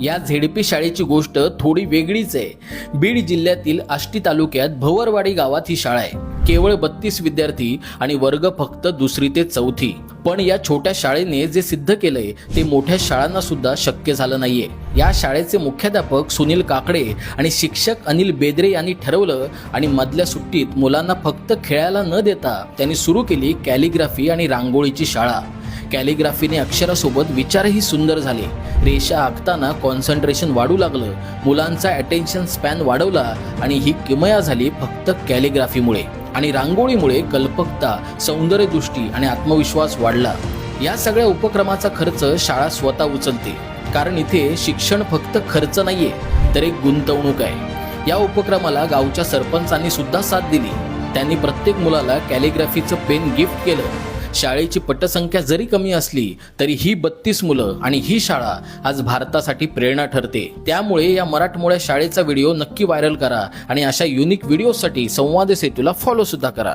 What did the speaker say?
या झेडपी शाळेची गोष्ट थोडी वेगळीच आहे। बीड जिल्ह्यातील आष्टी तालुक्यात भवरवाडी गावात ही शाळा आहे। केवळ 32 विद्यार्थी आणि वर्ग फक्त 2री ते 4थी। पण या छोट्या शाळेने जे सिद्ध केलंय ते मोठ्या शाळांना सुद्धा शक्य झालं नाहीये। या शाळेचे मुख्याध्यापक सुनील काकडे आणि शिक्षक अनिल बेदरे यांनी ठरवलं आणि मधल्या सुट्टीत मुलांना फक्त खेळायला न देता त्यांनी सुरू केली कॅलिग्राफी आणि रांगोळीची शाळा। कॅलिग्राफीने अक्षरासोबत विचारही सुंदर झाले। रेषा आखताना कॉन्सन्ट्रेशन वाढू लागलं, मुलांचा अटेन्शन स्पॅन वाढवला आणि ही किमया झाली फक्त कॅलिग्राफीमुळे। आणि रांगोळीमुळे कल्पकता, सौंदर्यदृष्टी आणि आत्मविश्वास वाढला। या सगळ्या उपक्रमाचा खर्च शाळा स्वतः उचलते, कारण इथे शिक्षण फक्त खर्च नाहीये तर एक गुंतवणूक आहे। या उपक्रमाला गावच्या सरपंचांनी सुद्धा साथ दिली। त्यांनी प्रत्येक मुलाला कॅलिग्राफीचं पेन गिफ्ट केलं। शाळेची पटसंख्या जरी कमी असली तरी ही 32 मुलं आणि ही शाळा आज भारतासाठी प्रेरणा ठरते। त्यामुळे या मराठमोळ्या शाळेचा व्हिडिओ नक्की व्हायरल करा आणि अशा युनिक व्हिडिओसाठी संवाद सेतूला फॉलो सुद्धा करा।